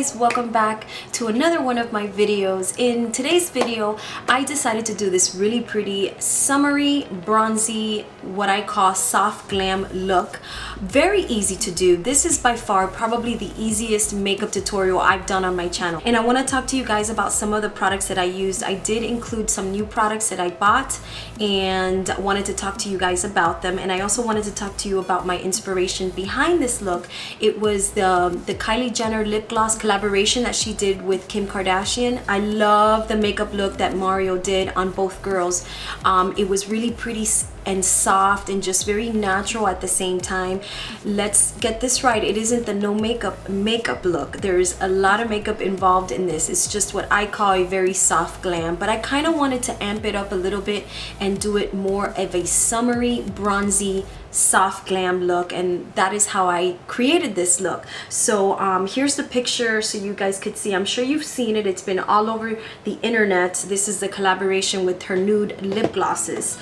guys, welcome back to another one of my videos. In today's video I decided to do this really pretty summery bronzy, what I call soft glam look. Very easy to do. This is by far probably the easiest makeup tutorial I've done on my channel, and I want to talk to you guys about some of the products that I used. I did include some new products that I bought and wanted to talk to you guys about them, and I also wanted to talk to you about my inspiration behind this look. It was the Kylie Jenner lip gloss collaboration that she did with Kim Kardashian. I love the makeup look that Mario did on both girls. It was really pretty and soft and just very natural at the same time. Let's get this right, it isn't the no makeup look. There's a lot of makeup involved in this. It's just what I call a very soft glam, but I kind of wanted to amp it up a little bit and do it more of a summery bronzy soft glam look, and that is how I created this look. So here's the picture so you guys could see. I'm sure you've seen it, it's been all over the internet. This is the collaboration with her nude lip glosses.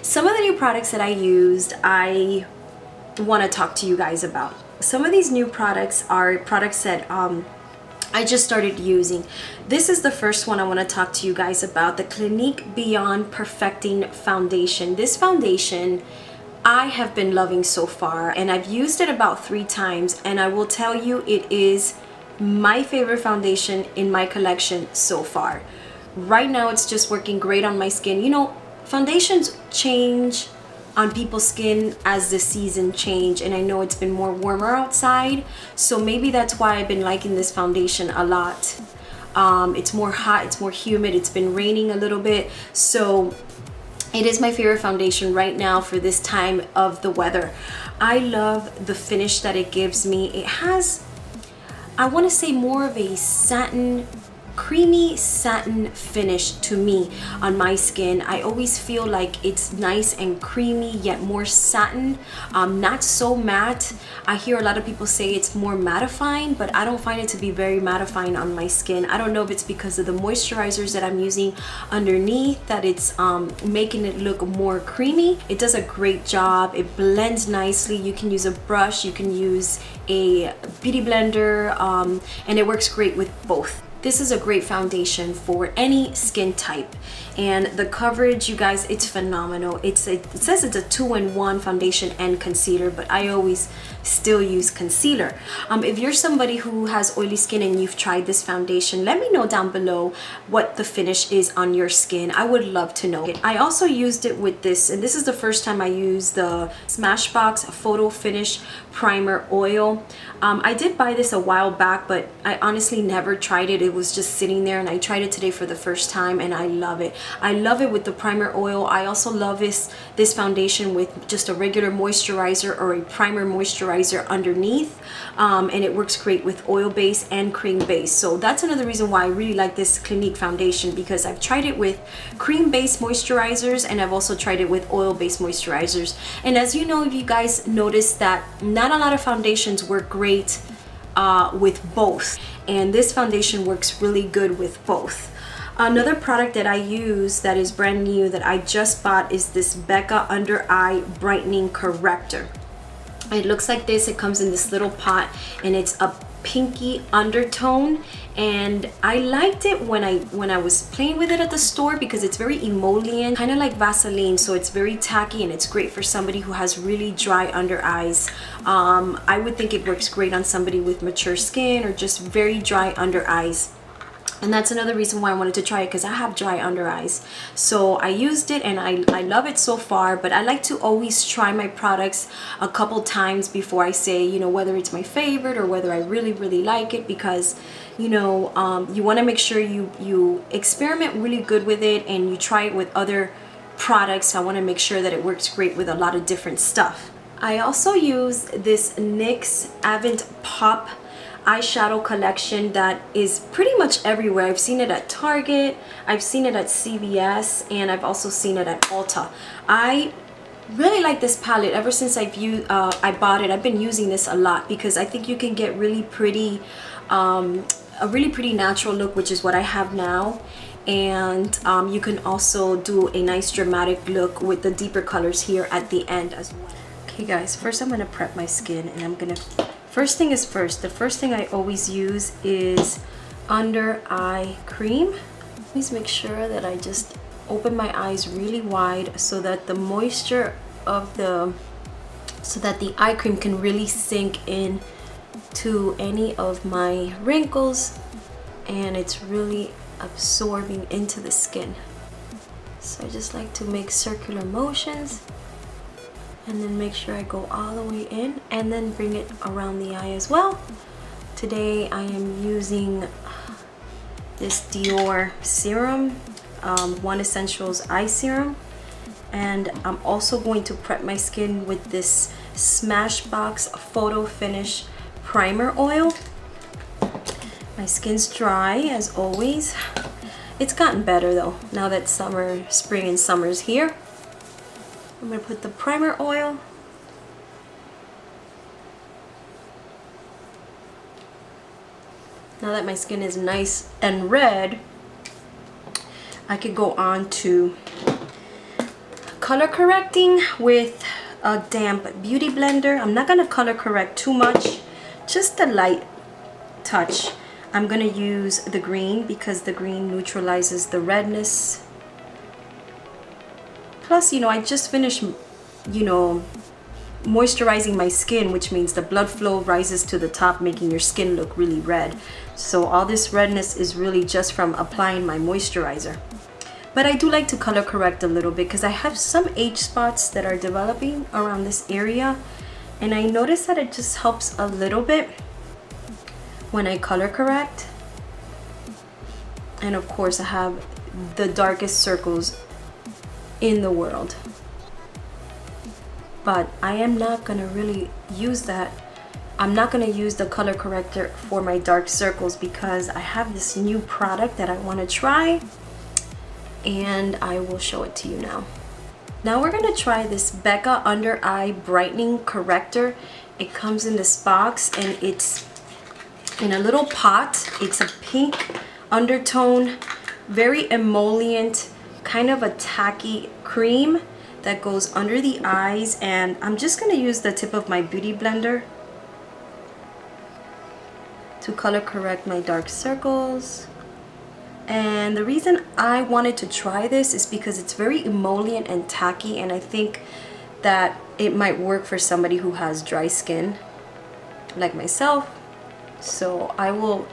Some of the new products that I used, I want to talk to you guys about. Some of these new products are products that I just started using. This is the first one I want to talk to you guys about, the Clinique Beyond Perfecting Foundation. This foundation I have been loving so far, and I've used it about 3 times, and I will tell you it is my favorite foundation in my collection so far. Right now it's just working great on my skin. You know, foundations change on people's skin as the season change, and I know it's been more warmer outside, so maybe that's why I've been liking this foundation a lot. It's more hot, it's more humid, it's been raining a little bit, so it is my favorite foundation right now for this time of the weather. I love the finish that it gives me. It has, I want to say, more of a satin, creamy satin finish to me on my skin. I always feel like it's nice and creamy yet more satin, not so matte. I hear a lot of people say it's more mattifying, but I don't find it to be very mattifying on my skin. I don't know if it's because of the moisturizers that I'm using underneath that it's making it look more creamy. It does a great job. It blends nicely. You can use a brush, you can use a beauty blender, and it works great with both. This is a great foundation for any skin type, and the coverage, you guys, it's phenomenal. It says it's a 2-in-1 foundation and concealer, but I always still use concealer. If you're somebody who has oily skin and you've tried this foundation, let me know down below what the finish is on your skin. I would love to know it. I also used it with this, and this is the first time I used the Smashbox Photo Finish Primer Oil. I did buy this a while back, but I honestly never tried it. It was just sitting there, and I tried it today for the first time, and I love it. I love it with the primer oil. I also love this foundation with just a regular moisturizer or a primer moisturizer underneath, and it works great with oil base and cream base. So that's another reason why I really like this Clinique foundation, because I've tried it with cream based moisturizers and I've also tried it with oil based moisturizers. And as you know, if you guys noticed that not a lot of foundations work great with both, and this foundation works really good with both. Another product that I use that is brand new that I just bought is this Becca Under Eye Brightening Corrector. It looks like this. It comes in this little pot, and it's a pinky undertone, and I liked it when I was playing with it at the store because it's very emollient, kind of like Vaseline, so it's very tacky, and it's great for somebody who has really dry under eyes. I would think it works great on somebody with mature skin or just very dry under eyes. And that's another reason why I wanted to try it, because I have dry under eyes. So I used it, and I love it so far, but I like to always try my products a couple times before I say, you know, whether it's my favorite or whether I really like it, because, you know, you want to make sure you experiment really good with it and you try it with other products. I want to make sure that it works great with a lot of different stuff. I also use this NYX Avant Pop eyeshadow collection that is pretty much everywhere. I've seen it at Target, I've seen it at CVS, and I've also seen it at Ulta. I really like this palette. Ever since I bought it, I've been using this a lot because I think you can get really pretty, a really pretty natural look, which is what I have now. And you can also do a nice dramatic look with the deeper colors here at the end as well. Okay guys, first I'm going to prep my skin, and I'm going to first thing is first. The first thing I always use is under eye cream. Please make sure that I just open my eyes really wide so that the moisture of the eye cream can really sink in to any of my wrinkles, and it's really absorbing into the skin. So I just like to make circular motions and then make sure I go all the way in and then bring it around the eye as well. Today I am using this Dior Serum, One Essentials Eye Serum, and I'm also going to prep my skin with this Smashbox Photo Finish Primer Oil. My skin's dry as always. It's gotten better though, now that spring and summer is here. I'm gonna put the primer oil. Now that my skin is nice and red, I could go on to color correcting with a damp beauty blender. I'm not gonna color correct too much, just a light touch. I'm gonna use the green because the green neutralizes the redness. Plus, you know, I just finished, you know, moisturizing my skin, which means the blood flow rises to the top, making your skin look really red. So all this redness is really just from applying my moisturizer. But I do like to color correct a little bit because I have some age spots that are developing around this area, and I notice that it just helps a little bit when I color correct. And of course I have the darkest circles in the world, but I am not gonna really use that. I'm not gonna use the color corrector for my dark circles because I have this new product that I want to try, and I will show it to you now. Now we're gonna try this Becca Under Eye Brightening Corrector. It comes in this box and it's in a little pot. It's a pink undertone, very emollient, kind of a tacky cream that goes under the eyes, and I'm just going to use the tip of my beauty blender to color correct my dark circles. And the reason I wanted to try this is because it's very emollient and tacky, and I think that it might work for somebody who has dry skin like myself. So I will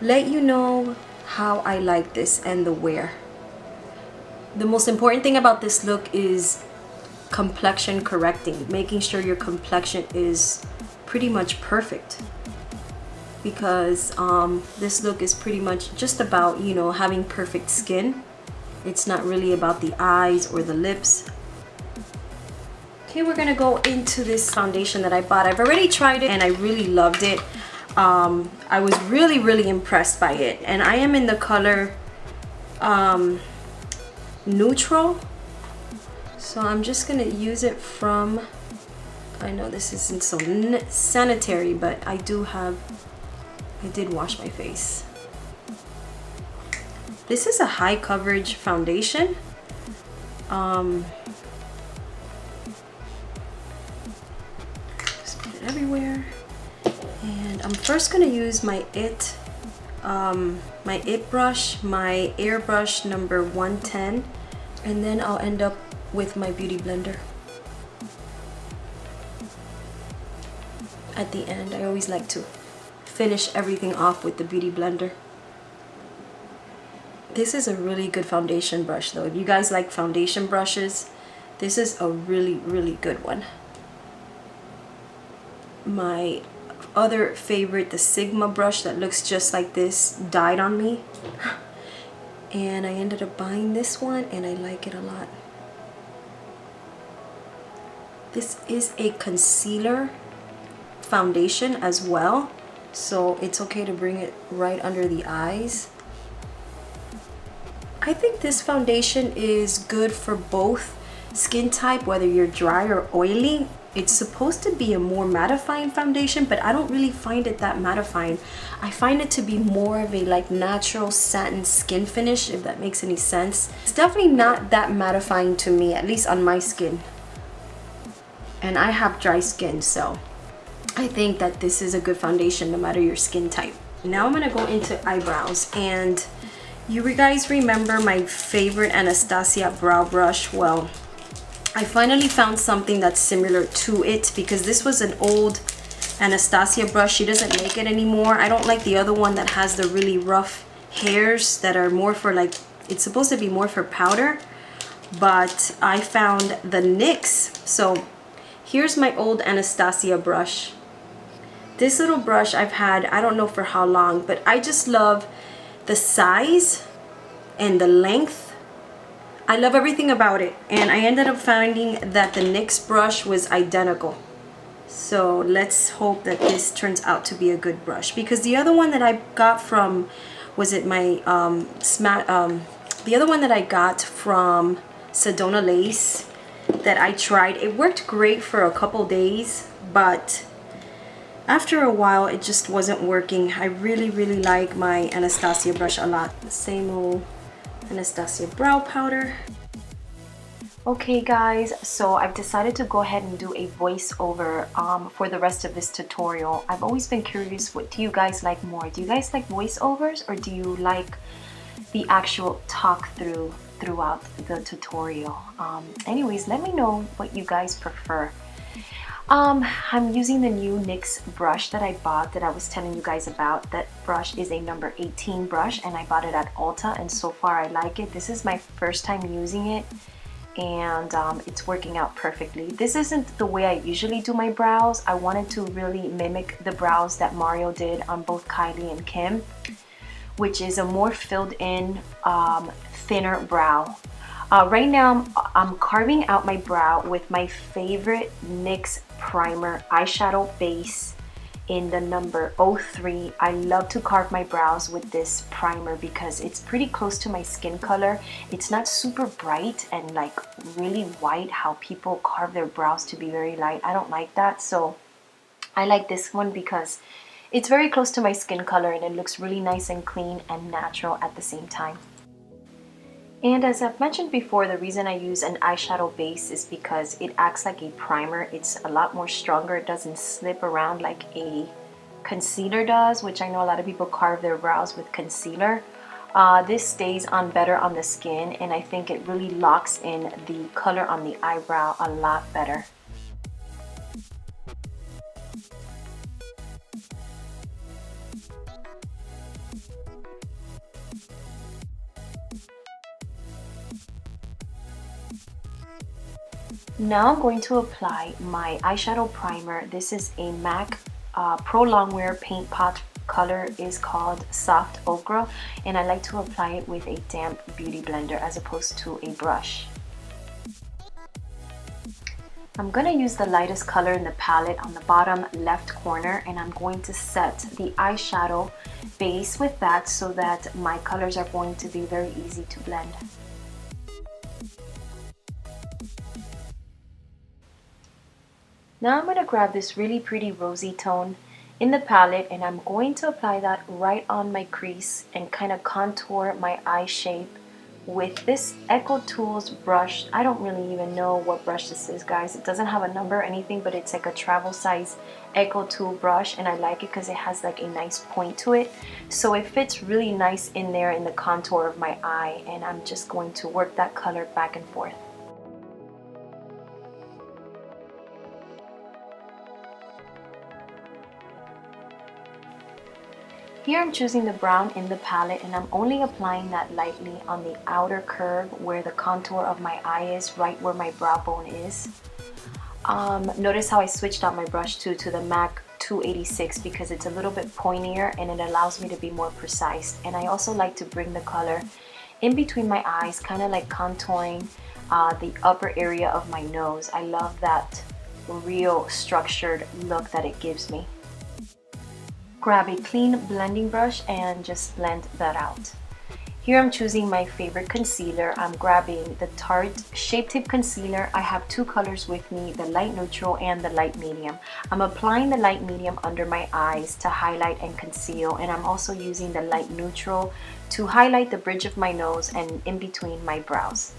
let you know how I like this and the wear. The most important thing about this look is complexion correcting, making sure your complexion is pretty much perfect, because this look is pretty much just about, you know, having perfect skin. It's not really about the eyes or the lips. Okay, we're gonna go into this foundation that I bought. I've already tried it and I really loved it. I was really impressed by it, and I am in the color neutral, so I'm just gonna use it from, I know this isn't so sanitary, but I did wash my face. This is a high coverage foundation. Just put it everywhere. And I'm first gonna use my IT brush, my airbrush number 110, and then I'll end up with my beauty blender at the end. I always like to finish everything off with the beauty blender. This is a really good foundation brush though. If you guys like foundation brushes, this is a really good one. My other favorite, the Sigma brush that looks just like this, died on me, and I ended up buying this one and I like it a lot. This is a concealer foundation as well, so it's okay to bring it right under the eyes. I think this foundation is good for both skin type, whether you're dry or oily. It's supposed to be a more mattifying foundation, but I don't really find it that mattifying. I find it to be more of a like natural satin skin finish, if that makes any sense. It's definitely not that mattifying to me, at least on my skin. And I have dry skin, so I think that this is a good foundation no matter your skin type. Now I'm gonna go into eyebrows, and you guys remember my favorite Anastasia brow brush? Well, I finally found something that's similar to it, because this was an old Anastasia brush. She doesn't make it anymore. I don't like the other one that has the really rough hairs that are more for like, it's supposed to be more for powder, but I found the NYX. So here's my old Anastasia brush. This little brush I've had, I don't know for how long, but I just love the size and the length. I love everything about it, and I ended up finding that the NYX brush was identical. So let's hope that this turns out to be a good brush, because the other one that I got from, was it my the other one that I got from Sedona Lace that I tried, it worked great for a couple days, but after a while it just wasn't working. I really like my Anastasia brush a lot. The same old Anastasia brow powder. Okay guys, so I've decided to go ahead and do a voiceover for the rest of this tutorial. I've always been curious, what do you guys like more? Do you guys like voiceovers, or do you like the actual talk through throughout the tutorial? Anyways, let me know what you guys prefer. I'm using the new NYX brush that I bought, that I was telling you guys about. That brush is a number 18 brush, and I bought it at Ulta, and so far I like it. This is my first time using it, and it's working out perfectly. This isn't the way I usually do my brows. I wanted to really mimic the brows that Mario did on both Kylie and Kim, which is a more filled in, thinner brow. Right now I'm carving out my brow with my favorite NYX primer eyeshadow base in the number 03. I love to carve my brows with this primer because it's pretty close to my skin color. It's not super bright and like really white, how people carve their brows to be very light. I don't like that, so I like this one because it's very close to my skin color and it looks really nice and clean and natural at the same time. And as I've mentioned before, the reason I use an eyeshadow base is because it acts like a primer. It's a lot more stronger. It doesn't slip around like a concealer does, which I know a lot of people carve their brows with concealer. This stays on better on the skin, and I think it really locks in the color on the eyebrow a lot better. Now I'm going to apply my eyeshadow primer. This is a MAC Pro Longwear Paint Pot. Color is called Soft Ochre, and I like to apply it with a damp beauty blender as opposed to a brush. I'm going to use the lightest color in the palette on the bottom left corner, and I'm going to set the eyeshadow base with that so that my colors are going to be very easy to blend. Now I'm going to grab this really pretty rosy tone in the palette, and I'm going to apply that right on my crease and kind of contour my eye shape with this Echo Tools brush. I don't really even know what brush this is, guys. It doesn't have a number or anything, but it's like a travel size Echo Tool brush, and I like it because it has like a nice point to it. So it fits really nice in there in the contour of my eye, and I'm just going to work that color back and forth. Here I'm choosing the brown in the palette, and I'm only applying that lightly on the outer curve where the contour of my eye is, right where my brow bone is. Notice how I switched out my brush to the MAC 286 because it's a little bit pointier and it allows me to be more precise. And I also like to bring the color in between my eyes, kind of like contouring the upper area of my nose. I love that real structured look that it gives me. Grab a clean blending brush and just blend that out. Here I'm choosing my favorite concealer. I'm grabbing the Tarte Shape Tape Concealer. I have two colors with me, the light neutral and the light medium. I'm applying the light medium under my eyes to highlight and conceal, and I'm also using the light neutral to highlight the bridge of my nose and in between my brows.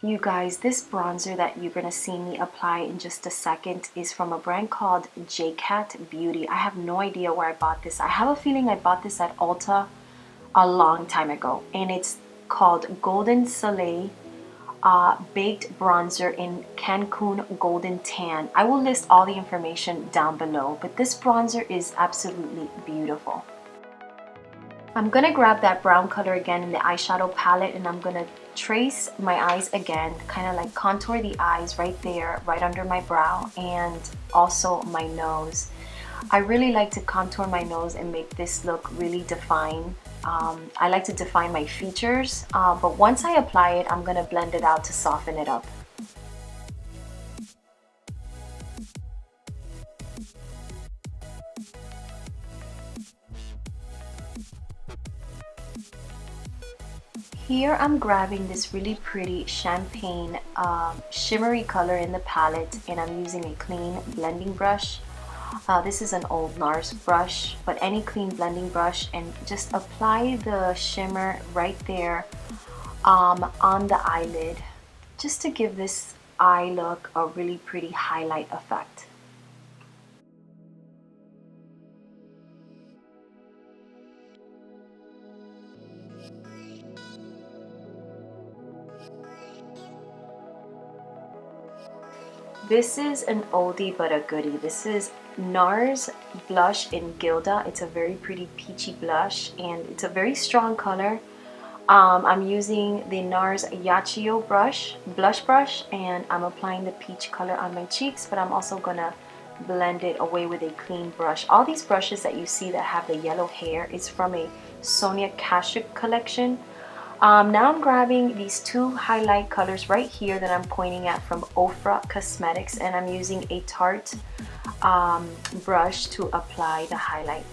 You guys, this bronzer that you're gonna see me apply in just a second is from a brand called J.Cat Beauty. I have no idea where I bought this. I have a feeling I bought this at Ulta a long time ago, and it's called Golden Soleil Baked Bronzer in Cancun Golden Tan. I will list all the information down below, but this bronzer is absolutely beautiful. I'm gonna grab that brown color again in the eyeshadow palette, and I'm gonna trace my eyes again, kind of like contour the eyes right there, right under my brow, and also my nose. I really like to contour my nose and make this look really defined. I like to define my features, but once I apply it, I'm gonna blend it out to soften it up. Here I'm grabbing this really pretty champagne shimmery color in the palette, and I'm using a clean blending brush. This is an old Nars brush, but any clean blending brush, and just apply the shimmer right there on the eyelid, just to give this eye look a really pretty highlight effect. This is an oldie but a goodie. This is Nars blush in Gilda. It's a very pretty peachy blush, and it's a very strong color. I'm using the Nars Yachio blush brush, and I'm applying the peach color on my cheeks, but I'm also gonna blend it away with a clean brush. All these brushes that you see that have the yellow hair is from a Sonia Kashuk collection. Now I'm grabbing these two highlight colors right here that I'm pointing at from Ofra Cosmetics, and I'm using a Tarte brush to apply the highlight.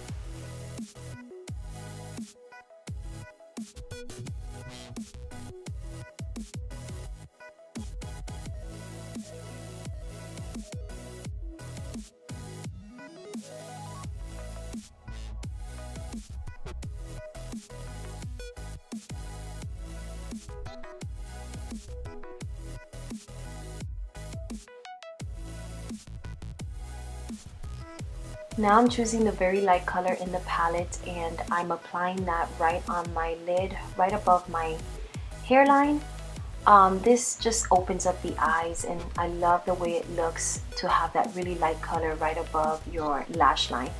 Now I'm choosing the very light color in the palette, and I'm applying that right on my lid, right above my hairline. This just opens up the eyes, and I love the way it looks to have that really light color right above your lash line.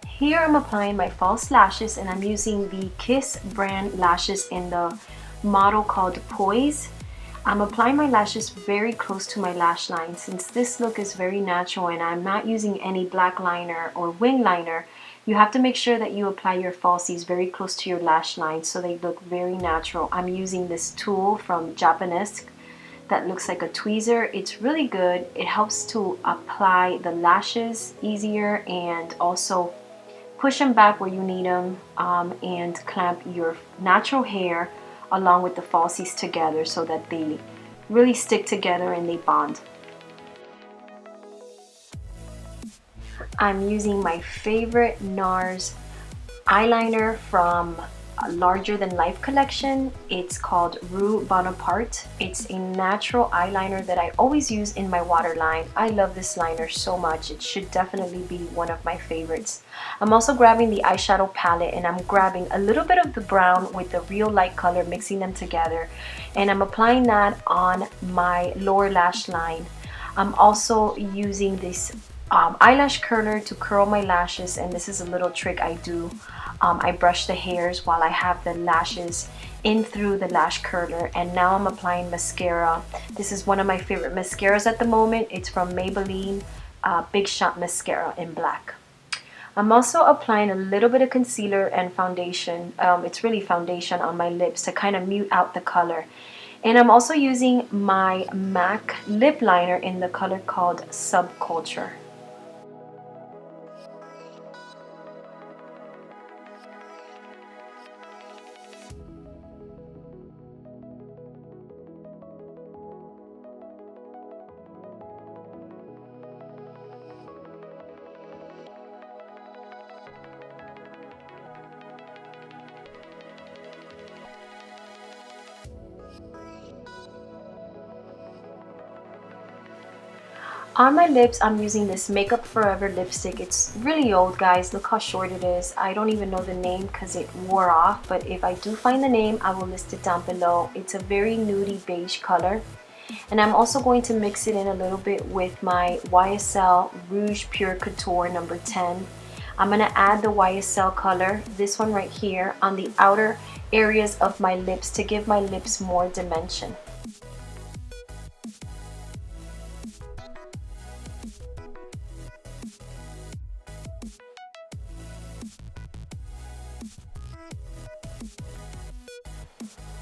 Here I'm applying my false lashes, and I'm using the Kiss brand lashes in the model called Poise. I'm applying my lashes very close to my lash line, since this look is very natural and I'm not using any black liner or wing liner. You have to make sure that you apply your falsies very close to your lash line so they look very natural. I'm using this tool from Japanese that looks like a tweezer. It's really good. It helps to apply the lashes easier and also push them back where you need them, and clamp your natural hair along with the falsies together so that they really stick together and they bond. I'm using my favorite Nars eyeliner from Larger Than Life collection. It's called Rouge Bonaparte. It's a natural eyeliner that I always use in my waterline. I love this liner so much. It should definitely be one of my favorites. I'm also grabbing the eyeshadow palette, and I'm grabbing a little bit of the brown with the real light color, mixing them together, and I'm applying that on my lower lash line. I'm also using this eyelash curler to curl my lashes, and this is a little trick I do. I brush the hairs while I have the lashes in through the lash curler, and now I'm applying mascara. This is one of my favorite mascaras at the moment. It's from Mabelline Big Shot Mascara in black. I'm also applying a little bit of concealer and foundation. It's really foundation on my lips to kind of mute out the color. And I'm also using my MAC lip liner in the color called Subculture. On my lips, I'm using this Makeup Forever lipstick. It's really old, guys. Look how short it is. I don't even know the name because it wore off, but if I do find the name, I will list it down below. It's a very nudie beige color. And I'm also going to mix it in a little bit with my YSL Rouge Pur Couture number 10. I'm going to add the YSL color, this one right here, on the outer areas of my lips to give my lips more dimension.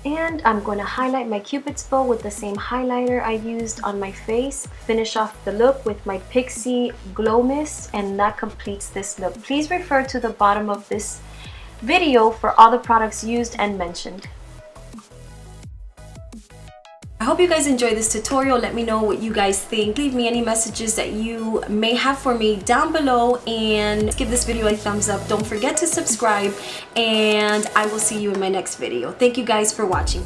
And I'm going to highlight my Cupid's bow with the same highlighter I used on my face. Finish off the look with my Pixie Glow Mist, and that completes this look. Please refer to the bottom of this video for all the products used and mentioned. I hope you guys enjoyed this tutorial. Let me know what you guys think. Leave me any messages that you may have for me down below, and give this video a thumbs up. Don't forget to subscribe, and I will see you in my next video. Thank you guys for watching.